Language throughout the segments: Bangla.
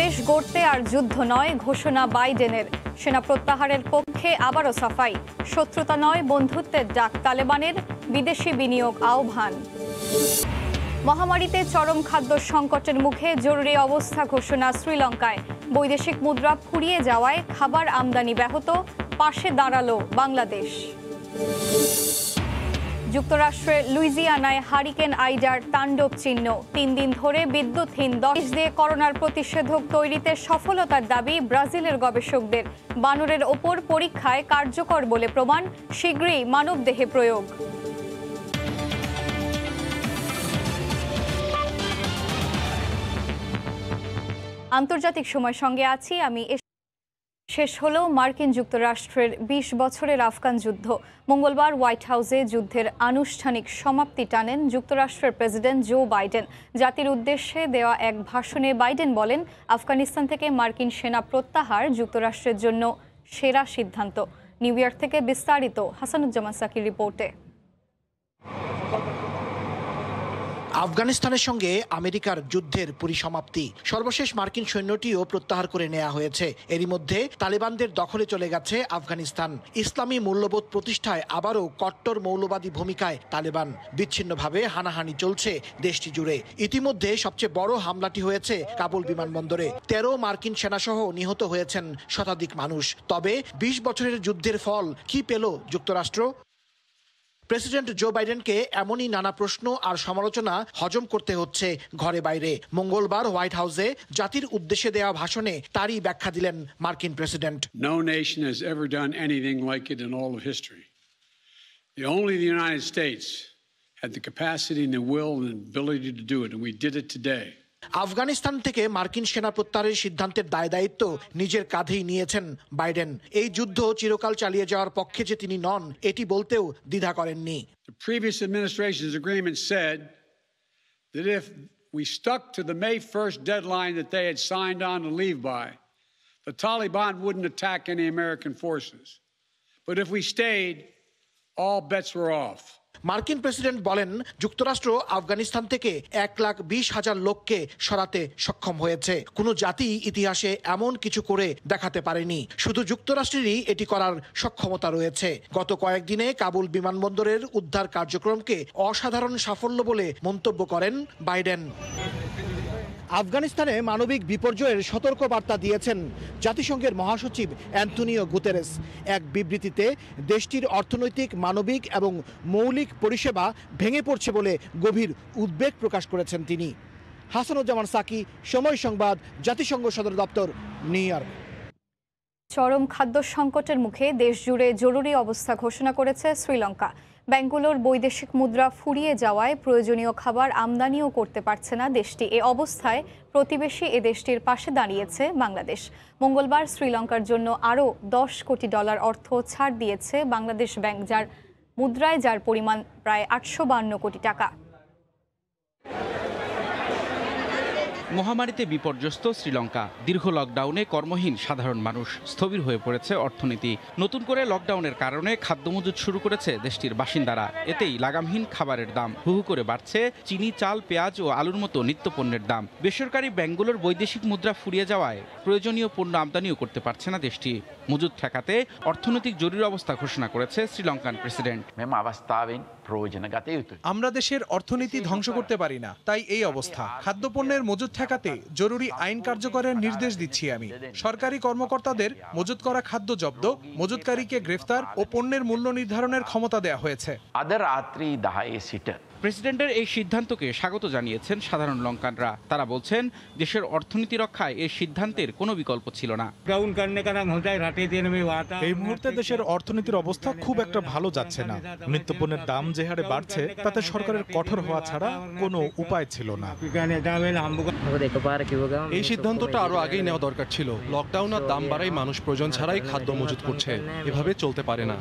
দেশ গড়তে আর যুদ্ধ নয় ঘোষণা বাইডেনের। সেনা প্রত্যাহারের পক্ষে আবারও সাফাই। শত্রুতা নয় বন্ধুত্বের ডাক তালেবানের। বিদেশি বিনিয়োগ আহ্বান। মহামারীতে চরম খাদ্য সংকটের মুখে জরুরি অবস্থা ঘোষণা শ্রীলঙ্কায়। বৈদেশিক মুদ্রা ফুরিয়ে যাওয়ায় খাবার আমদানি ব্যাহত। পাশে দাঁড়ালো বাংলাদেশ। যুক্তরাষ্ট্রের লুইজিয়ানায় হারিকেন আইডার তাণ্ডব চিহ্ন। 3 দিন ধরে বিদ্যুৎহীন 10 দিয়ে করোনার প্রতিষেধক তৈরিতে সফলতার দাবি ব্রাজিলের গবেষকদের। বানরের ওপর পরীক্ষায় কার্যকর বলে প্রমাণ। শীঘ্রই মানবদেহে প্রয়োগ। আন্তর্জাতিক সময় সঙ্গে আছি আমি। শেষ হলো মার্কিন যুক্তরাষ্ট্রের 20 বছরের আফগান যুদ্ধ। মঙ্গলবার হোয়াইট হাউসে যুদ্ধের আনুষ্ঠানিক সমাপ্তি টানেন যুক্তরাষ্ট্রের প্রেসিডেন্ট জো বাইডেন। জাতির উদ্দেশ্যে দেওয়া এক ভাষণে বাইডেন বলেন, আফগানিস্তান থেকে মার্কিন সেনা প্রত্যাহার যুক্তরাষ্ট্রের জন্য সেরা সিদ্ধান্ত। নিউ ইয়র্ক থেকে বিস্তারিত হাসানুজ্জামান সাকির রিপোর্টে। আফগানিস্তানের সঙ্গে আমেরিকার যুদ্ধের পরিসমাপ্তি। সর্বশেষ মার্কিন সৈন্যটিও প্রত্যাহার করে নেওয়া হয়েছে। এরই মধ্যে তালেবানদের দখলে চলে গেছে আফগানিস্তান। ইসলামী মূল্যবোধ প্রতিষ্ঠায় আবারও কট্টর মৌলবাদী ভূমিকায় তালেবান। বিচ্ছিন্নভাবে হানাহানি চলছে দেশটি জুড়ে। ইতিমধ্যে সবচেয়ে বড় হামলাটি হয়েছে কাবুল বিমানবন্দরে। 13 মার্কিন সেনাসহ নিহত হয়েছেন শতাধিক মানুষ। তবে 20 বছরের যুদ্ধের ফল কি পেল যুক্তরাষ্ট্র? প্রেসিডেন্ট জো বাইডেনকে এমনই নানা প্রশ্ন আর সমালোচনা হজম করতে হচ্ছে ঘরে বাইরে। মঙ্গলবার হোয়াইট হাউসে জাতির উদ্দেশ্যে দেওয়া ভাষণে তারই ব্যাখ্যা দিলেন মার্কিন president. No nation has ever done anything like it in all of history. Only the United States had the capacity and the will and ability to do it, and we did it today. Afghanistan থেকে মার্কিন সেনা প্রত্যাহারের সিদ্ধান্তের দায় দায়িত্ব নিজের কাঁধেই নিয়েছেন বাইডেন। এই যুদ্ধ চিরকাল চালিয়ে যাওয়ার পক্ষে যে তিনি নন, এটি বলতেও দ্বিধা করেননি। The previous administration's agreement said that if we stuck to the May 1st deadline that they had signed on to leave by, the Taliban wouldn't attack any American forces. But if we stayed, all bets were off. মার্কিন প্রেসিডেন্ট বলেন, যুক্তরাষ্ট্র আফগানিস্তান থেকে 1,20,000 লোককে সরাতে সক্ষম হয়েছে। কোনো জাতি ইতিহাসে এমন কিছু করে দেখাতে পারেনি। শুধু যুক্তরাষ্ট্রেরই এটি করার সক্ষমতা রয়েছে। গত কয়েকদিনে কাবুল বিমানবন্দরের উদ্ধার কার্যক্রমকে অসাধারণ সাফল্য বলে মন্তব্য করেন বাইডেন। আফগানিস্তানে মানবিক বিপর্যয়ের সতর্ক বার্তা দিয়েছেন জাতিসংঘের মহাসচিব অ্যান্টনিও গুতেরেস। এক বিবৃতিতে দেশটির অর্থনৈতিক, মানবিক এবং মৌলিক পরিষেবা ভেঙে পড়ছে বলে গভীর উদ্বেগ প্রকাশ করেছেন তিনি। হাসানুজ্জামান সাকি, সময় সংবাদ, জাতিসংঘ সদর দপ্তর, নিউ ইয়র্ক। চরম খাদ্য সংকটের মুখে দেশ জুড়ে জরুরি অবস্থা ঘোষণা করেছে শ্রীলঙ্কা। ব্যাংকগুলোর বৈদেশিক মুদ্রা ফুরিয়ে যাওয়ায় প্রয়োজনীয় খাবার আমদানিও করতে পারছে না দেশটি। এ অবস্থায় প্রতিবেশী এ দেশটির পাশে দাঁড়িয়েছে বাংলাদেশ। মঙ্গলবার শ্রীলঙ্কার জন্য আরও $10 কোটি অর্থ ছাড় দিয়েছে বাংলাদেশ ব্যাংক, যার পরিমাণ প্রায় 852 কোটি টাকা। মহামারীতে বিপর্যস্ত শ্রীলঙ্কা। দীর্ঘ লকডাউনে কর্মহীন সাধারণ মানুষ। স্থবির হয়ে পড়েছে অর্থনীতি। নতুন করে লকডাউনের কারণে খাদ্য মজুত শুরু করেছে দেশটির বাসিন্দারা। এতেই লাগামহীন খাবারের দাম হু হু করে বাড়ছে। চিনি, চাল, পেঁয়াজ ও আলুর মতো নিত্যপণ্যের দাম। বেসরকারি ব্যাংকগুলোর বৈদেশিক মুদ্রা ফুরিয়ে যাওয়ায় প্রয়োজনীয় পণ্য আমদানিও করতে পারছে না দেশটি। মজুত ঠেকাতে অর্থনৈতিক জরুরি অবস্থা ঘোষণা করেছে শ্রীলঙ্কান প্রেসিডেন্ট। আমরা দেশের অর্থনীতি ধ্বংস করতে পারি না, তাই এই অবস্থা। খাদ্যপণ্যের মজুত ঠেকাতে জরুরি আইন কার্যকরের নির্দেশ দিচ্ছি আমি। সরকারি কর্মকর্তাদের মজুত করা খাদ্য জব্দ, মজুতকারীকে গ্রেফতার ও পণ্যের মূল্য নির্ধারণের ক্ষমতা দেওয়া হয়েছে। প্রেসিডেন্টের এই সিদ্ধান্তকে স্বাগত জানিয়েছেন সাধারণ লঙ্কানরা। তারা বলছেন, দেশের অর্থনীতি রক্ষায় এই সিদ্ধান্তের কোনো বিকল্প ছিল না। এই মুহূর্তে দেশের অর্থনীতির অবস্থা খুব একটা ভালো যাচ্ছে না। নিত্যপণ্যের দাম যে হারে বাড়ছে, তাতে সরকারের কঠোর হওয়া ছাড়া কোনো উপায় ছিল না। এই সিদ্ধান্তটা আরো আগেই নেওয়া দরকার ছিল। লকডাউন আর দাম বাড়াই মানুষ প্রয়োজন ছাড়াই খাদ্য মজুত করছে। এভাবে চলতে পারে না।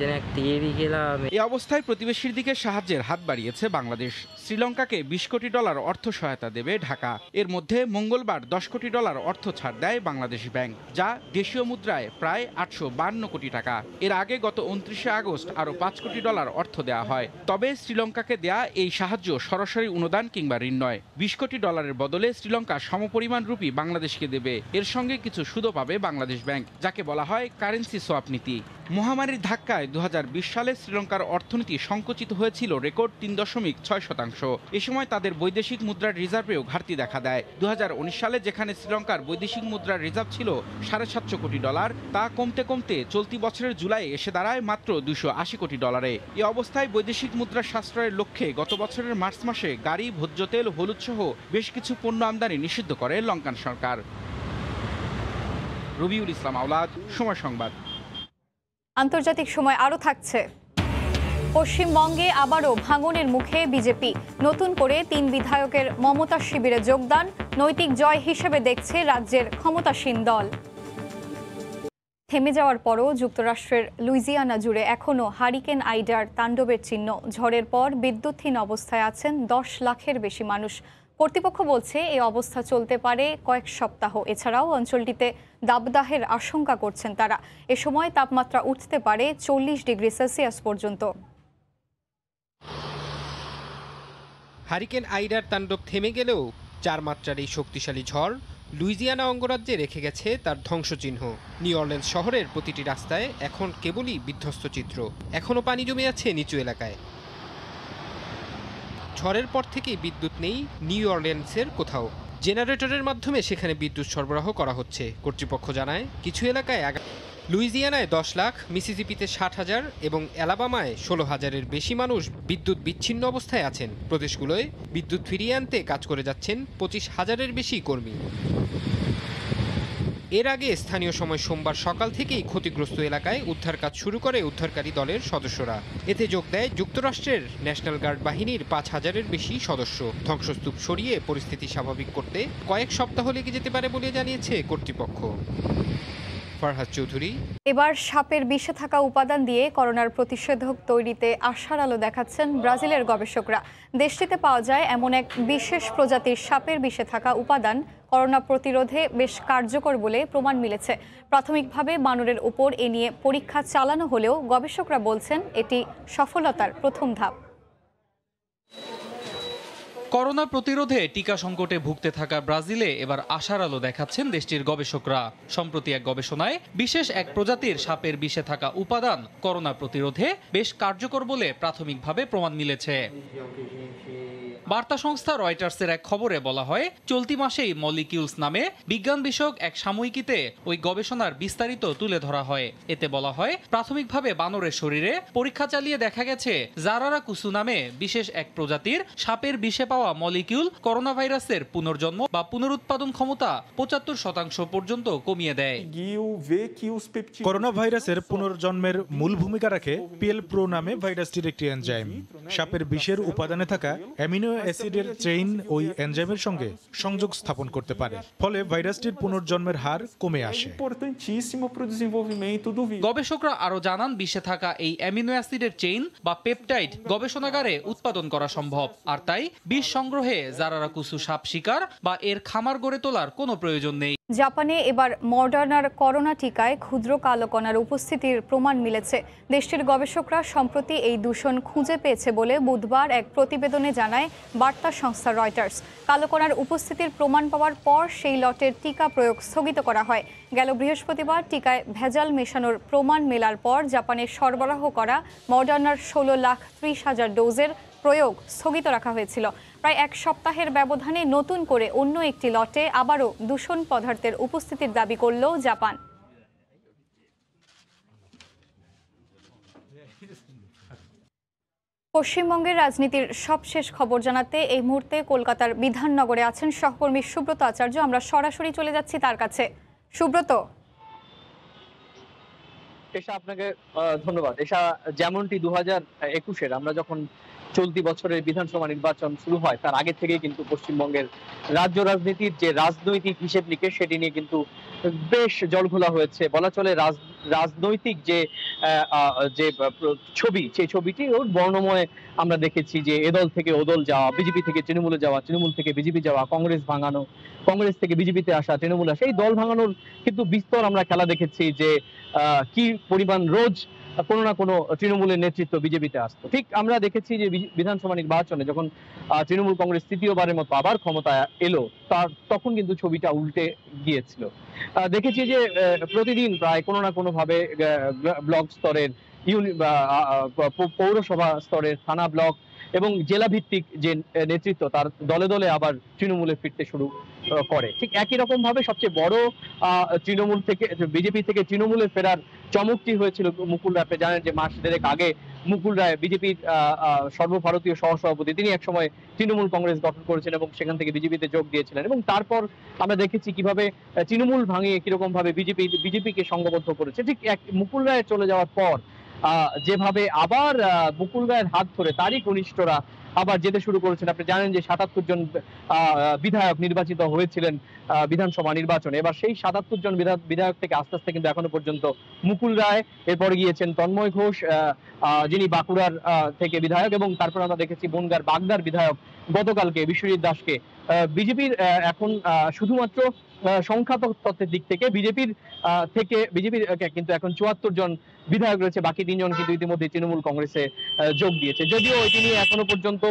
এই অবস্থায় প্রতিবেশীর দিকে সাহায্যের হাত বাড়িয়েছে বাংলাদেশ। বাংলাদেশ। শ্রীলঙ্কাকে 20 কোটি ডলার অর্থ সহায়তা দেবে ঢাকা। এর মধ্যে মঙ্গলবার 10 কোটি ডলার অর্থ ছাড় দেয় বাংলাদেশ ব্যাংক, যা দেশীয় মুদ্রায় প্রায় 852 কোটি টাকা। এর আগে গত 29 আগস্ট আরও 5 কোটি ডলার অর্থ দেওয়া হয়। তবে শ্রীলঙ্কাকে দেয়া এই সাহায্য সরাসরি অনুদান কিংবা ঋণ নয়। 20 কোটি ডলারের বদলে শ্রীলঙ্কা সমপরিমাণ রুপি বাংলাদেশকে দেবে। এর সঙ্গে কিছু সুদও পাবে বাংলাদেশ ব্যাংক, যাকে বলা হয় কারেন্সি সোয়াপ নীতি। মহামারীর ধাক্কায় 2020 সালে শ্রীলঙ্কার অর্থনীতি সংকুচিত হয়েছিল রেকর্ড 3.6%। এ সময় তাদের বৈদেশিক মুদ্রার রিজার্ভেও ঘাটতি দেখা দেয়। 2019 সালে যেখানে শ্রীলঙ্কার বৈদেশিক মুদ্রার রিজার্ভ ছিল 750 কোটি ডলার, তা কমতে কমতে চলতি বছরের জুলাই এসে দাঁড়ায় মাত্র 280 কোটি ডলারে। এ অবস্থায় বৈদেশিক মুদ্রার সাশ্রয়ের লক্ষ্যে গত বছরের মার্চ মাসে গাড়ি, ভোজ্য তেল, হলুদ সহ বেশ কিছু পণ্য আমদানি নিষিদ্ধ করে লঙ্কান সরকার। রবিউল ইসলাম আওলাদ, সময় সংবাদ। আন্তর্জাতিক সময় আরও থাকছে। পশ্চিমবঙ্গে আবারও ভাঙনের মুখে বিজেপি। নতুন করে 3 বিধায়কের মমতা শিবিরে যোগদান নৈতিক জয় হিসেবে দেখছে রাজ্যের ক্ষমতাসীন দল। থেমে যাওয়ার পরও যুক্তরাষ্ট্রের লুইজিয়ানা জুড়ে এখনও হারিকেন আইডার তাণ্ডবের চিহ্ন। ঝড়ের পর বিদ্যুৎহীন অবস্থায় আছেন 10 লাখের বেশি মানুষ। কর্তৃপক্ষ বলছে এই অবস্থা চলতে পারে কয়েক সপ্তাহ। এছাড়াও অঞ্চলটিতে দাবদাহের আশঙ্কা করছেন তারা। এ সময় তাপমাত্রা উঠতে পারে 40 ডিগ্রি সেলসিয়াস পর্যন্ত। হারিকেন আইডার তাণ্ডব থেমে গেলেও 4 মাত্রার এই শক্তিশালী ঝড় লুইজিয়ানা অঙ্গরাজ্যে রেখে গেছে তার ধ্বংসচিহ্ন। নিউ অরলিন্স শহরের প্রতিটি রাস্তায় এখন কেবলই বিধ্বস্ত চিত্র। এখনও পানি জমে আছে নিচু এলাকায়। ঝড়ের পর থেকেই বিদ্যুৎ নেই নিউ অরলিন্সের কোথাও। জেনারেটরের মাধ্যমে সেখানে বিদ্যুৎ সরবরাহ করা হচ্ছে। কর্তৃপক্ষ জানায় কিছু এলাকায় লুইজিয়ানায় 10 লাখ, মিসিসিপিতে 60,000 এবং অ্যালাবামায় 16,000-এর বেশি মানুষ বিদ্যুৎ বিচ্ছিন্ন অবস্থায় আছেন। প্রদেশগুলোয় বিদ্যুৎ ফিরিয়ে আনতে কাজ করে যাচ্ছেন 25,000-এর বেশি কর্মী। এর আগে স্থানীয় সময় সোমবার সকাল থেকেই ক্ষতিগ্রস্ত এলাকায় উদ্ধার কাজ শুরু করে উদ্ধারকারী দলের সদস্যরা। এতে যোগ দেয় যুক্তরাষ্ট্রের ন্যাশনাল গার্ড বাহিনীর 5,000-এর বেশি সদস্য। ধ্বংসস্তূপ সরিয়ে পরিস্থিতি স্বাভাবিক করতে কয়েক সপ্তাহ লেগে যেতে পারে বলে জানিয়েছে কর্তৃপক্ষ। ফারহাদ চৌধুরী। এবার সাপের বিষে থাকা উপাদান দিয়ে করোনার প্রতিষেধক তৈরিতে আশার আলো দেখাচ্ছেন ব্রাজিলের গবেষকরা। দেশটিতে পাওয়া যায় এমন এক বিশেষ প্রজাতির সাপের বিষে থাকা উপাদান করোনা প্রতিরোধে বেশ কার্যকর বলে প্রমাণ মিলেছে। প্রাথমিকভাবে বানরের উপর এ নিয়ে পরীক্ষা চালানো হলেও গবেষকরা বলছেন এটি সফলতার প্রথম ধাপ। করোনা প্রতিরোধে টিকা সংকটে ভুগতে থাকা ব্রাজিলে এবার আশার আলো দেখাচ্ছেন দেশটির গবেষকরা। সম্প্রতি এক গবেষণায় বিশেষ এক প্রজাতির সাপের বিষে থাকা উপাদান করোনা প্রতিরোধে বেশ কার্যকর বলে প্রাথমিকভাবে প্রমাণ মিলেছে। বার্তা সংস্থা রয়টার্সের এক খবরে বলা হয়, চলতি মাসেই মলিকিউলস নামে বিজ্ঞান বিষয়ক এক সাময়িকীতে ওই গবেষণার বিস্তারিত তুলে ধরা হয়। এতে বলা হয়, প্রাথমিকভাবে বানরের শরীরে পরীক্ষা চালিয়ে দেখা গেছে জারারা কুসু নামে বিশেষ এক প্রজাতির সাপের বিষে পাওয়া মলিকিউল করোনা ভাইরাসের পুনর্জন্ম বা পুনরুৎপাদন ক্ষমতা 75% পর্যন্ত কমিয়ে দেয়। করোনা ভাইরাসের পুনর্জন্মের মূল ভূমিকা রাখে পিএল প্রো নামে ভাইরাসটির একটি এনজাইম। সাপের বিষের উপাদানে থাকা অ্যামিনো অ্যাসিডের চেইন ওই এনজাইমের সঙ্গে সংযোগ স্থাপন করতে পারে, ফলে ভাইরাসটির পুনর্জন্মের হার কমে আসে। গবেষকরা আরো জানান, বিষে থাকা এই অ্যামিনো অ্যাসিডের চেইন বা পেপটাইড গবেষণাগারে উৎপাদন করা সম্ভব। আর তাই বিষ সংগ্রহে জারারা কুসু সাপ শিকার বা এর খামার গড়ে তোলার কোনো প্রয়োজন নেই। জাপানে এবার মডার্নার করোনা টিকায় ক্ষুদ্র কালো কণার উপস্থিতির প্রমাণ মিলেছে। দেশটির গবেষকরা সম্প্রতি এই দূষণ খুঁজে পেয়েছে বলে বুধবার এক প্রতিবেদনে জানায় বার্তা সংস্থা রয়টার্স। কালো কণার উপস্থিতির প্রমাণ পাওয়ার পর সেই লটের টিকা প্রয়োগ স্থগিত করা হয়। গেল বৃহস্পতিবার টিকায় ভেজাল মেশানোর প্রমাণ মেলার পর জাপানে সরবরাহ করা মডার্নার 16,30,000 ডোজের প্রয়োগ স্থগিত রাখা হয়েছিল। প্রায় এক সপ্তাহের ব্যবধানে নতুন করে অন্য একটি লটে আবারও দূষণ পদার্থের উপস্থিতির দাবি করল জাপান। পশ্চিমবঙ্গের রাজনীতির সবশেষ খবর জানাতে এই মুহূর্তে কলকাতার বিধাননগরে আছেন সহকর্মী সুব্রত আচার্য। আমরা সরাসরি চলে যাচ্ছি তার কাছে। সুব্রত। আপনাকে ধন্যবাদ। যেমনটি 2021-এর আমরা যখন চলতি বছরের বিধানসভা নির্বাচন শুরু হয় তার আগে থেকে কিন্তু পশ্চিমবঙ্গের রাজ্য রাজনীতির যে রাজনৈতিক হিসেব নিকেশ সেটি নিয়ে কিন্তু বেশ জলঘোলা হয়েছে বলা চলে। রাজনৈতিক যে ছবি, সেই ছবিটি ওর বর্ণময় আমরা দেখেছি যে এদল থেকে ওদল যাওয়া, বিজেপি থেকে তৃণমূলে যাওয়া, তৃণমূল থেকে বিজেপি যাওয়া, কংগ্রেস ভাঙানো, কংগ্রেস থেকে বিজেপিতে আসা, তৃণমূল আসা, এই দল ভাঙানোর কিন্তু বিস্তর আমরা খেলা দেখেছি যে কি পরিমাণ রোজ কোনো না কোনো তৃণমূলের নেতৃত্ব বিজেপিতে আসতো। ঠিক আমরা দেখেছি যে বিধানসভা নির্বাচনে যখন তৃণমূল কংগ্রেস তৃতীয়বারের মতো আবার ক্ষমতায় এলো, তখন কিন্তু ছবিটা উল্টে গিয়েছিল। দেখেছি যে প্রতিদিন প্রায় কোনো না কোনো ভাবে ব্লক স্তরের, পৌরসভা স্তরের, থানা ব্লক এবং জেলা ভিত্তিক যে নেতৃত্ব তার দলে দলে আবার তৃণমূলে ফিরতে শুরু করে। ঠিক একই রকম ভাবে সবচেয়ে বড় তৃণমূল থেকে বিজেপি থেকে তৃণমূলে ফেরার চমকটি হয়েছিল মুকুল রায়। আপনি জানেন যে মাস দেড়েক আগে মুকুল রায় বিজেপির সর্বভারতীয় সহসভাপতি, তিনি একসময় তৃণমূল কংগ্রেস গঠন করেছেন এবং সেখান থেকে বিজেপিতে যোগ দিয়েছিলেন এবং তারপর আমরা দেখেছি কিভাবে তৃণমূল ভাঙিয়ে কিরকম ভাবে বিজেপিকে সংঘবদ্ধ করেছে। ঠিক মুকুল রায় চলে যাওয়ার পর যেভাবে আবার মুকুল রায়ের হাত ধরে তারই ঘনিষ্ঠরা আবার যেতে শুরু করেছেন। আপনি জানেন যে ৭৭ জন বিধায়ক নির্বাচিত হয়েছিলেন বিধানসভা নির্বাচনে। এবার সেই ৭৭ জন বিধায়ক থেকে আস্তে আস্তে কিন্তু এখনো পর্যন্ত মুকুল রায়, এরপরে গিয়েছেন তন্ময় ঘোষ যিনি বাঁকুড়ার থেকে বিধায়ক, এবং তারপর আমরা দেখেছি বনগাঁর বাগদার বিধায়ক গতকালকে বিশ্বজিৎ দাসকে। বিজেপির এখন শুধুমাত্র সংখ্যা তত্ত্বের দিক থেকে বিজেপির কিন্তু এখন ৭৪ জন বিধায়ক রয়েছে, বাকি ৩ জন কিন্তু ইতিমধ্যে তৃণমূল কংগ্রেসে যোগ দিয়েছে। যদিও এটি নিয়ে এখনো পর্যন্ত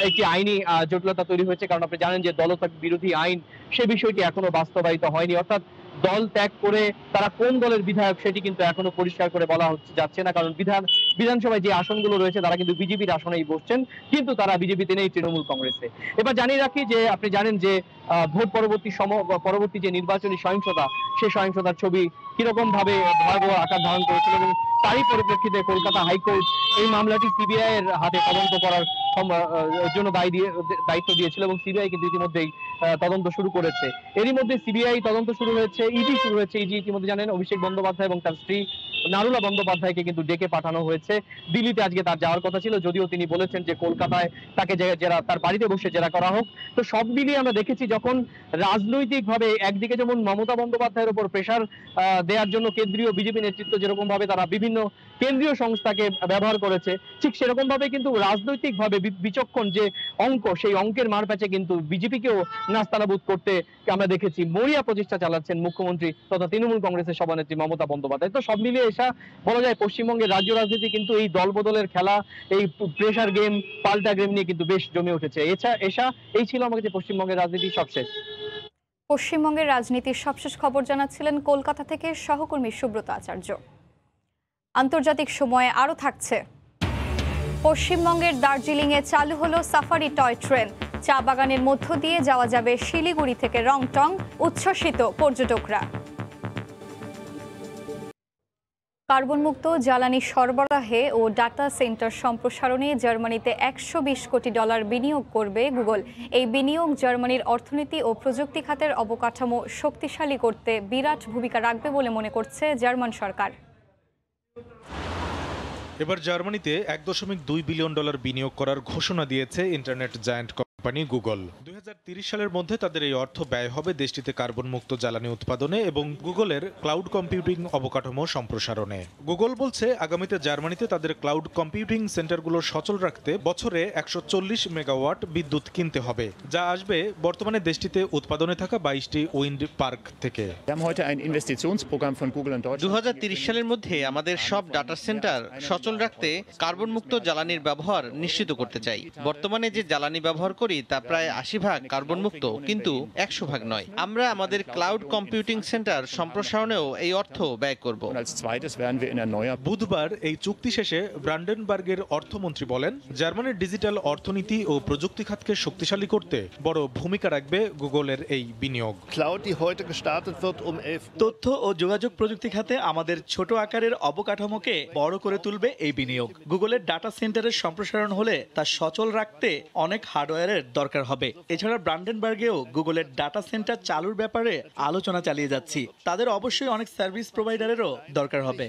একটি আইনি জটিলতা তৈরি হয়েছে, কারণ আপনি জানেন যে দলত্যাগ বিরোধী আইন সে বিষয়টি এখনো বাস্তবায়িত হয়নি, অর্থাৎ দল ত্যাগ করে তারা কোন দলের বিধায়ক সেটি কিন্তু এখনো পরিষ্কার করে বলা যাচ্ছে না, কারণ বিধানসভায় যে আসনগুলো রয়েছে তারা কিন্তু বিজেপির আসনেই বসছেন, কিন্তু তারা বিজেপিতে নেই, তৃণমূল কংগ্রেসে। এবার জানিয়ে রাখি যে আপনি জানেন যে ভোট পরবর্তী যে নির্বাচনী সহিংসতা, সেই সহিংসতার ছবি কিরকম ভাবে ভয়াবহ আকার ধারণ করেছিল এবং তারই পরিপ্রেক্ষিতে কলকাতা হাইকোর্ট এই মামলাটি সিবিআই এর হাতে তদন্ত করার জন্য দায়িত্ব দিয়েছিল এবং সিবিআই কিন্তু ইতিমধ্যেই তদন্ত শুরু করেছে। এরই মধ্যে সিবিআই তদন্ত শুরু হয়েছে, ইডি শুরু হয়েছে। ইডি ইতিমধ্যে জানেন অভিষেক বন্দ্যোপাধ্যায় এবং তার স্ত্রী নারুলা বন্দ্যোপাধ্যায়কে কিন্তু ডেকে পাঠানো হয়েছে। দিল্লিতে আজকে তার যাওয়ার কথা ছিল, যদিও তিনি বলেছেন যে কলকাতায় তাকে তার বাড়িতে বসে জেরা করা হোক। তো সব মিলিয়ে আমরা দেখেছি যখন রাজনৈতিকভাবে একদিকে যেমন মমতা বন্দ্যোপাধ্যায়ের উপর প্রেশার দেওয়ার জন্য কেন্দ্রীয় বিজেপি নেতৃত্ব যেরকম ভাবে তারা বিভিন্ন কেন্দ্রীয় সংস্থাকে ব্যবহার করেছে, ঠিক সেরকম ভাবে কিন্তু রাজনৈতিকভাবে বিচক্ষণ যে অঙ্ক, সেই অঙ্কের মারপ্যাচে কিন্তু বিজেপিকেও নাস্তানাবুদ করতে আমরা দেখেছি মরিয়া প্রচেষ্টা চালাচ্ছেন মুখ্যমন্ত্রী তথা তৃণমূল কংগ্রেসের সভানেত্রী মমতা বন্দ্যোপাধ্যায়। তো সব মিলিয়ে বলা যায় পশ্চিমবঙ্গের রাজ্য রাজনীতি কিন্তু এই দলবদলের খেলা, এই প্রেশার গেম, পাল্টা গেম নিয়ে কিন্তু বেশ জমে উঠেছে। এই ছিল আমার কাছে পশ্চিমবঙ্গের রাজনীতি সবশেষ। পশ্চিমবঙ্গের রাজনীতির সবশেষ খবর জানাচ্ছিলেন কলকাতা থেকে সহকর্মী সুব্রত আচার্য। আন্তর্জাতিক সময়ে আরও থাকছে, পশ্চিমবঙ্গের দার্জিলিংয়ে চালু হলো সাফারি টয় ট্রেন। চা বাগানের মধ্য দিয়ে যাওয়া যাবে শিলিগুড়ি থেকে রংটং, উচ্ছ্বসিত পর্যটকরা। কার্বনমুক্ত জ্বালানি সরবরাহে ও ডাটা সেন্টার সম্প্রসারণে জার্মানিতে $120 কোটি বিনিয়োগ করবে গুগল। এই বিনিয়োগ জার্মানির অর্থনীতি ও প্রযুক্তি খাতের অবকাঠামো শক্তিশালী করতে বিরাট ভূমিকা রাখবে বলে মনে করছে জার্মান সরকার। এবার জার্মানিতে $1.2 বিলিয়ন বিনিয়োগ করার ঘোষণা দিয়েছে ইন্টারনেট জায়ান্ট কোম্পানি গুগল। 2030 সালের মধ্যে তাদের এই অর্থ ব্যয় হবে দেশটিতে কার্বন মুক্ত জ্বালানি উৎপাদনে এবং গুগলের ক্লাউড কম্পিউটিং অবকাঠামো সম্প্রসারণে। গুগল বলছে আগামীতে জার্মানিতে তাদের ক্লাউড কম্পিউটিং সেন্টারগুলো সচল রাখতে বছরে 140 মেগাওয়াট বিদ্যুৎ কিনতে হবে, যা আসবে বর্তমানে দেশটিতে উৎপাদনে থাকা 22টি উইন্ড পার্ক থেকে। 2030 সালের মধ্যে আমাদের সব ডাটা সেন্টার সচল রাখতে কার্বন মুক্ত জ্বালানির ব্যবহার নিশ্চিত করতে চাই। বর্তমানে যে জ্বালানি ব্যবহার করি তা প্রায় 80% কার্বন মুক্ত, কিন্তু 100% নয়। আমরা আমাদের ক্লাউড কম্পিউটিং সেন্টার সম্প্রসারণেও এই অর্থ ব্যয় করব। বুধবার এই চুক্তি শেষে ব্রান্ডেনবার্গের অর্থমন্ত্রী বলেন, জার্মানির ডিজিটাল অর্থনীতি ও প্রযুক্তি খাতকে শক্তিশালী করতে বড় ভূমিকা রাখবে গুগলের এই বিনিয়োগ। তথ্য ও যোগাযোগ প্রযুক্তি খাতে আমাদের ছোট আকারের অবকাঠামোকে বড় করে তুলবে এই বিনিয়োগ। গুগলের ডাটা সেন্টারের সম্প্রসারণ হলে তা সচল রাখতে অনেক হার্ডওয়্যারের সেন্টারের দরকার হবে। এছাড়া ব্রান্ডেনবার্গেও গুগলের ডাটা সেন্টার চালুর ব্যাপারে আলোচনা চালিয়ে যাচ্ছি। তাদের অবশ্যই অনেক সার্ভিস প্রোভাইডারেরও দরকার হবে।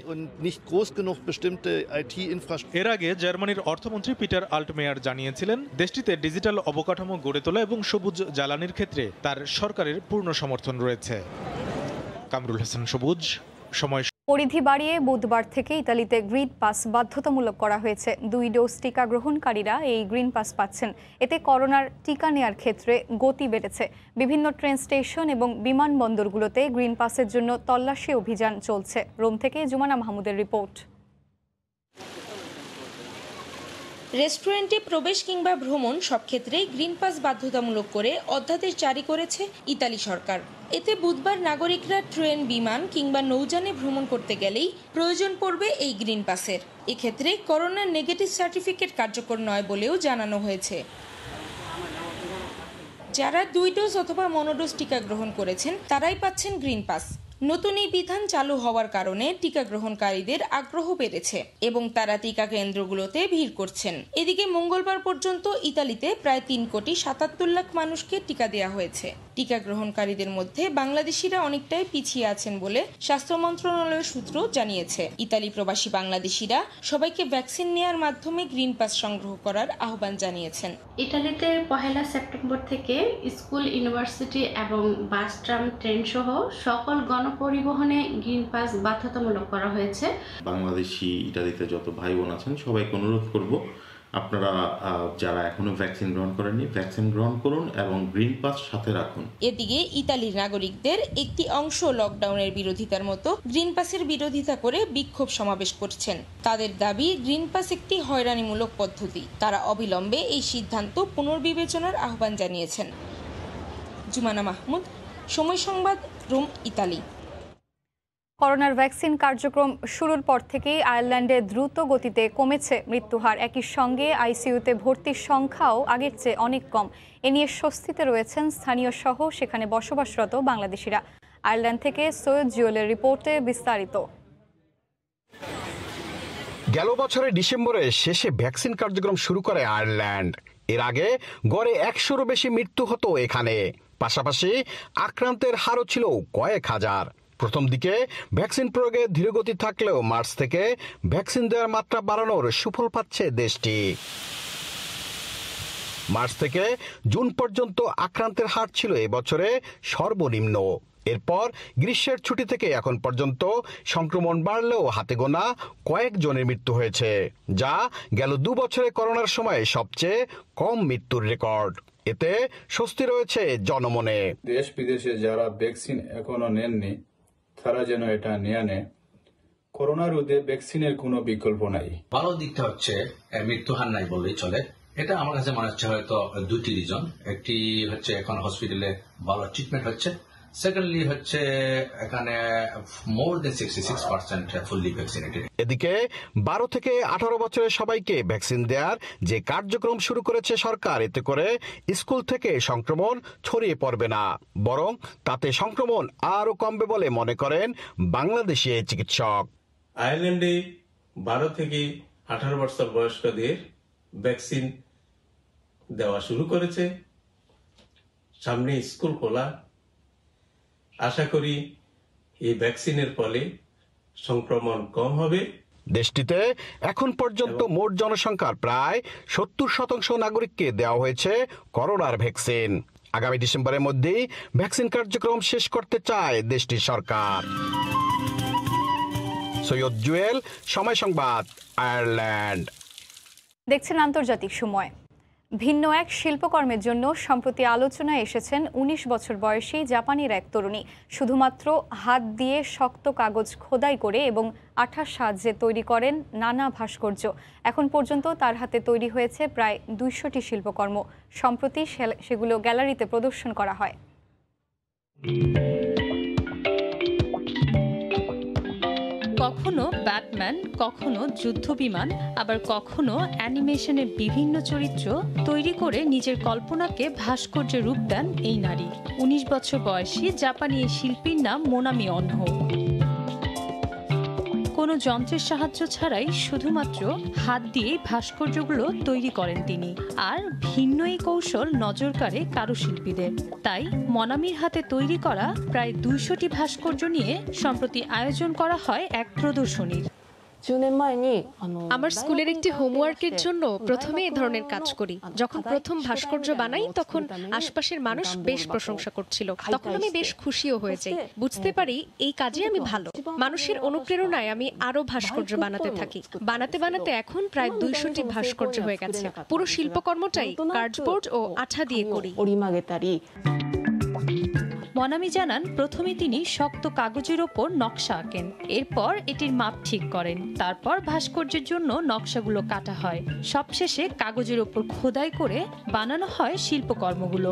এর আগে জার্মানির অর্থমন্ত্রী পিটার আল্টমেয়ার জানিয়েছিলেন দেশটিতে ডিজিটাল অবকাঠামো গড়ে তোলা এবং সবুজ জ্বালানির ক্ষেত্রে তার সরকারের পূর্ণ সমর্থন রয়েছে। কামরুল হাসান সবুজ, সময়। পরিধি বাড়িয়ে বুধবার থেকে ইতালিতে গ্রিন পাস বাধ্যতামূলক করা হয়েছে। 2 ডোজ টিকা গ্রহণকারীরা এই গ্রিন পাস পাচ্ছেন। এতে করোনার টিকা নেয়ার ক্ষেত্রে গতি বেড়েছে। বিভিন্ন ট্রেন স্টেশন এবং বিমানবন্দরগুলোতে গ্রিন পাসের জন্য তল্লাশি অভিযান চলছে। রোম থেকে জুমানা মাহমুদের রিপোর্ট। রেস্টুরেন্টে প্রবেশ কিংবা ভ্রমণ সব ক্ষেত্রেই গ্রিন পাস বাধ্যতামূলক করে অধ্যাদেশ জারি করেছে ইতালি সরকার। এতে বুধবার নাগরিকরা ট্রেন, বিমান কিংবা নৌযানে ভ্রমণ করতে গেলেই প্রয়োজন পড়বে এই গ্রিন পাসের। এক্ষেত্রে করোনার নেগেটিভ সার্টিফিকেট কার্যকর নয় বলেও জানানো হয়েছে। যারা 2 ডোজ অথবা মনোডোজ টিকা গ্রহণ করেছেন তারাই পাচ্ছেন গ্রিন পাস। নতুন এই বিধান চালু হওয়ার কারণে টিকা গ্রহণকারীদের আগ্রহ বেড়েছে এবং তারা টিকা কেন্দ্রগুলোতে ভিড় করছেন। এদিকে মঙ্গলবার পর্যন্ত ইতালিতে প্রায় 3,77,00,000 মানুষকে টিকা দেওয়া হয়েছে। টিকা গ্রহণকারীদের মধ্যে বাংলাদেশিরা অনেকটাই পিছিয়ে আছেন বলে স্বাস্থ্য মন্ত্রণালয়ের সূত্র জানিয়েছে। ইতালি প্রবাসী বাংলাদেশিরা সবাইকে ভ্যাকসিন নেয়ার মাধ্যমে গ্রিন পাস সংগ্রহ করার আহ্বান জানিয়েছেন। ইতালিতে 1 সেপ্টেম্বর থেকে স্কুল, ইউনিভার্সিটি এবং বাস, ট্রাম, ট্রেন সহ সকল গণপরিবহনে গ্রিন পাস বাধ্যতামূলক করা হয়েছে। বাংলাদেশি ইতালিতে যত ভাই বোন আছেন সবাইকে অনুরোধ করব, আপনারা যারা এখনো ভ্যাকসিন গ্রহণ করেননি ভ্যাকসিন গ্রহণ করুন এবং গ্রিন পাস সাথে রাখুন। এদিকে ইতালির নাগরিকদের একটি অংশ লকডাউনের বিরোধিতার মতো গ্রিন পাসের বিরোধিতা করে বিক্ষোভ সমাবেশ করছেন। তাদের দাবি, গ্রিন পাস একটি হয়রানিমূলক পদ্ধতি। তারা অবিলম্বে এই সিদ্ধান্ত পুনর্বিবেচনার আহ্বান জানিয়েছেন। জুমানা মাহমুদ, সময় সংবাদ, রোম, ইতালি। করোনার ভ্যাকসিন কার্যক্রম শুরুর পর থেকেই আয়ারল্যান্ডে দ্রুত গতিতে কমেছে মৃত্যুহার। একই সঙ্গে আইসিইউতে ভর্তির সংখ্যাও আগের চেয়ে অনেক কম। এ নিয়ে স্বস্তিতে রয়েছেন স্থানীয় সহ সেখানে বসবাসরত বাংলাদেশিরা। আয়ারল্যান্ড থেকে সৈয়দ জুয়েলের রিপোর্টে বিস্তারিত। গেল বছরের ডিসেম্বরের শেষে ভ্যাকসিন কার্যক্রম শুরু করে আয়ারল্যান্ড। এর আগে গড়ে 100-রও বেশি মৃত্যু হতো এখানে। পাশাপাশি আক্রান্তের হারও ছিল কয়েক হাজার। প্রথম দিকে ভ্যাকসিন প্রয়োগে ধীরগতি থাকলেও মার্চ থেকে ভ্যাকসিন দেওয়ার মাত্রা বাড়ানোর সুফল পাচ্ছে দেশটি। মার্চ থেকে জুন পর্যন্ত আক্রান্তের হার ছিল এবছরে সর্বনিম্ন। এরপর গ্রীষ্মের ছুটি থেকে এখন পর্যন্ত সংক্রমণ বাড়লেও হাতে গোনা কয়েকজনের মৃত্যু হয়েছে, যা গেল 2 বছরে করোনার সময় সবচেয়ে কম মৃত্যুর রেকর্ড। এতে স্বস্তি রয়েছে জনমনে। দেশ বিদেশে যারা ভ্যাকসিন এখনো নেননি তারা যেন এটা নিয়ে নেয়। করোনা রোধে ভ্যাকসিনের কোনো বিকল্প নাই। ভালো দিকটা হচ্ছে মৃত্যু হার নাই বললেই চলে। এটা আমার কাছে মনে হচ্ছে হয়তো 2টি রিজন। একটি হচ্ছে এখন হসপিটালে ভালো ট্রিটমেন্ট হচ্ছে, সেকেন্ডলি হচ্ছে এখানে মোর দেন 66% ফুললি ভ্যাকসিনেটেড। এদিকে 12 থেকে 18 বছরের সবাইকে ভ্যাকসিন দেওয়ার যে কার্যক্রম শুরু করেছে সরকার, এতে করে স্কুল থেকে সংক্রমণ ছড়িয়ে পড়বে না, বরং তাতে সংক্রমণ আরো কমবে বলে মনে করেন বাংলাদেশি এই চিকিৎসক। আয়ারল্যান্ডে 12 থেকে 18 বছর বয়স্কদের ভ্যাকসিন দেওয়া শুরু করেছে। সামনে স্কুল খোলা, আশা করি এই ভ্যাকসিনের ফলে সংক্রমণ কম হবে। দেশটিতে এখন পর্যন্ত মোট জনসংখ্যার প্রায় 70% নাগরিককে দেওয়া হয়েছে করোনার ভ্যাকসিন। আগামী ডিসেম্বরের মধ্যেই ভ্যাকসিন কার্যক্রম শেষ করতে চায় দেশটির সরকার। সৈয়দ জুয়েল, সময় সংবাদ, আয়ারল্যান্ড। দেখছেন আন্তর্জাতিক সময়। ভিন্ন এক শিল্পকর্মের জন্য সম্প্রতি আলোচনায় এসেছেন 19 বছর বয়সী জাপানের এক তরুণী। শুধুমাত্র হাত দিয়ে শক্ত কাগজ খোদাই করে এবং আঠার সাহায্যে তৈরি করেন নানা ভাস্কর্য। এখন পর্যন্ত তার হাতে তৈরি হয়েছে প্রায় 200টি শিল্পকর্ম। সম্প্রতি সেগুলো গ্যালারিতে প্রদর্শন করা হয়। কখনো ব্যাটম্যান, কখনো যুদ্ধবিমান, আবার কখনো অ্যানিমেশনের বিভিন্ন চরিত্র তৈরি করে নিজের কল্পনাকে ভাস্কর্যে রূপ দেন এই নারী। 19 বছর বয়সী জাপানি এই শিল্পীর নাম মোনামি অনহো। কোনো যন্ত্রের সাহায্য ছাড়াই শুধুমাত্র হাত দিয়েই ভাস্কর্যগুলো তৈরি করেন তিনি। আর ভিন্ন এই কৌশল নজর কাড়ে কারুশিল্পীদের। তাই মনামির হাতে তৈরি করা প্রায় 200টি ভাস্কর্য নিয়ে সম্প্রতি আয়োজন করা হয় এক প্রদর্শনীর। আমার স্কুলের একটি হোমওয়ার্কের জন্য প্রথমে এই ধরনের কাজ করি। যখন প্রথম ভাস্কর্য বানাই তখন আশপাশের মানুষ বেশ প্রশংসা করছিল। তখন আমি বেশ খুশিও হয়ে যাই। বুঝতে পারি এই কাজে আমি ভালো। মানুষের অনুপ্রেরণায় আমি আরো ভাস্কর্য বানাতে থাকি। বানাতে বানাতে এখন প্রায় 200টি ভাস্কর্য হয়ে গেছে। পুরো শিল্পকর্মটাই কার্ডবোর্ড ও আঠা দিয়ে করি। মনামি জানান, প্রথমে তিনি শক্ত কাগজের ওপর নকশা আঁকেন, এরপর এটির মাপ ঠিক করেন, তারপর ভাস্কর্যের জন্য নকশাগুলো কাটা হয়, সবশেষে কাগজের ওপর খোদাই করে বানানো হয় শিল্পকর্মগুলো।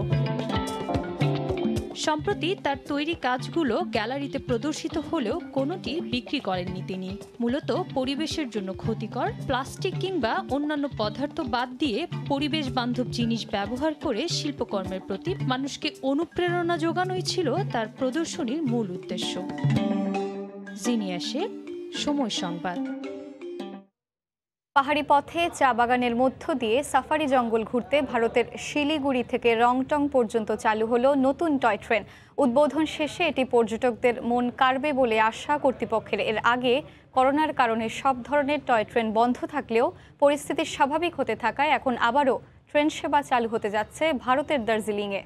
সম্প্রতি তার তৈরি কাজগুলো গ্যালারিতে প্রদর্শিত হলেও কোনোটি বিক্রি করেননি তিনি। মূলত পরিবেশের জন্য ক্ষতিকর প্লাস্টিক কিংবা অন্যান্য পদার্থ বাদ দিয়ে পরিবেশ বান্ধব জিনিস ব্যবহার করে শিল্পকর্মের প্রতি মানুষকে অনুপ্রেরণা যোগানোই ছিল তার প্রদর্শনীর মূল উদ্দেশ্য। জিনিয়া শেখ, সময় সংবাদ। পাহাড়ি পথে চা বাগানের মধ্য দিয়ে সাফারি জঙ্গল ঘুরতে ভারতের শিলিগুড়ি থেকে রংটং পর্যন্ত চালু হলো নতুন টয় ট্রেন। উদ্বোধন শেষে এটি পর্যটকদের মন কাড়বে বলে আশা কর্তৃপক্ষের। এর আগে করোনার কারণে সব ধরনের টয় ট্রেন বন্ধ থাকলেও পরিস্থিতি স্বাভাবিক হতে থাকায় এখন আবারও ট্রেন সেবা চালু হতে যাচ্ছে ভারতের দার্জিলিংয়ে।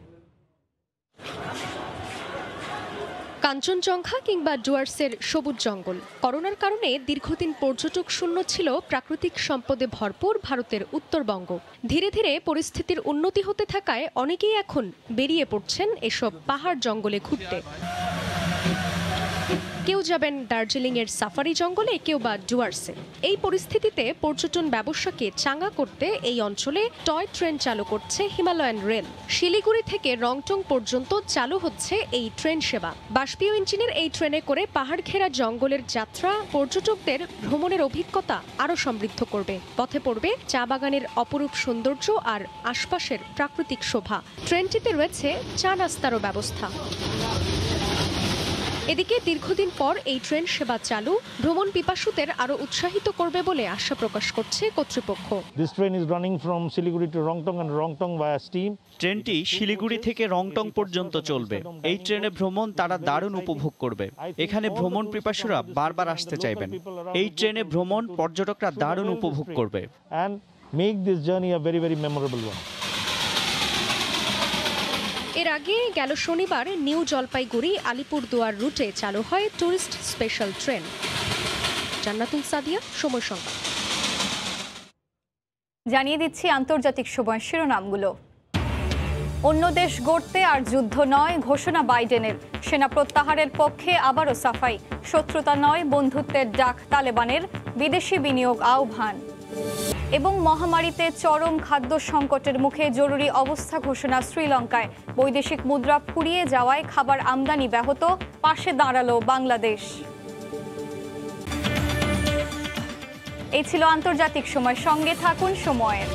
কাঞ্চনজঙ্ঘা কিংবা ডুয়ার্সের সবুজ জঙ্গল। করোনার কারণে দীর্ঘদিন পর্যটক শূন্য ছিল প্রাকৃতিক সম্পদে ভরপুর ভারতের উত্তরবঙ্গ। ধীরে ধীরে পরিস্থিতির উন্নতি হতে থাকায় অনেকেই এখন বেরিয়ে পড়ছেন এসব পাহাড় জঙ্গলে ঘুরতে। কেউ যাবেন দার্জিলিংয়ের সাফারি জঙ্গলে, কেউ বা ডুয়ার্সে। এই পরিস্থিতিতে পর্যটন ব্যবসাকে চাঙ্গা করতে এই অঞ্চলে টয় ট্রেন চালু করছে হিমালয়ান রেল। শিলিগুড়ি থেকে রংটং পর্যন্ত চালু হচ্ছে এই ট্রেন সেবা। বাষ্পীয় ইঞ্জিনের এই ট্রেনে করে পাহাড় ঘেরা জঙ্গলের যাত্রা পর্যটকদের ভ্রমণের অভিজ্ঞতা আরও সমৃদ্ধ করবে। পথে পড়বে চা বাগানের অপরূপ সৌন্দর্য আর আশপাশের প্রাকৃতিক শোভা। ট্রেনটিতে রয়েছে চা নাস্তারও ব্যবস্থা। এদিকে দীর্ঘদিন পর এই ট্রেন সেবা চালু ভ্রমণ পিপাসুদের আরো উৎসাহিত করবে বলে আশা প্রকাশ করছে কর্তৃপক্ষ। ট্রেনটি শিলিগুড়ি থেকে রংটং পর্যন্ত চলবে। এই ট্রেনে ভ্রমণ তারা দারুণ উপভোগ করবে। এখানে ভ্রমণ পিপাসুরা বারবার আসতে চাইবেন। এই ট্রেনে ভ্রমণ পর্যটকরা দারুণ উপভোগ করবে। এর আগে গেল শনিবার নিউ জলপাইগুড়ি আলিপুরদুয়ার রুটে চালু হয় টুরিস্ট স্পেশাল ট্রেন। জান্নাতুল সাদিয়া, সময় সংবাদ। জানিয়ে দিচ্ছি আন্তর্জাতিক সময় শিরোনামগুলো। অন্য দেশ গড়তে আর যুদ্ধ নয়, ঘোষণা বাইডেনের। সেনা প্রত্যাহারের পক্ষে আবারও সাফাই। শত্রুতা নয়, বন্ধুত্বের ডাক তালেবানের। বিদেশি বিনিয়োগ আহ্বান। এবং মহামারীতে চরম খাদ্য সংকটের মুখে জরুরি অবস্থা ঘোষণা শ্রীলঙ্কায়। বৈদেশিক মুদ্রা ফুরিয়ে যাওয়ায় খাবার আমদানি ব্যাহত, পাশে দাঁড়ালো বাংলাদেশ। এই ছিল আন্তর্জাতিক সময়। সঙ্গে থাকুন সময়ের।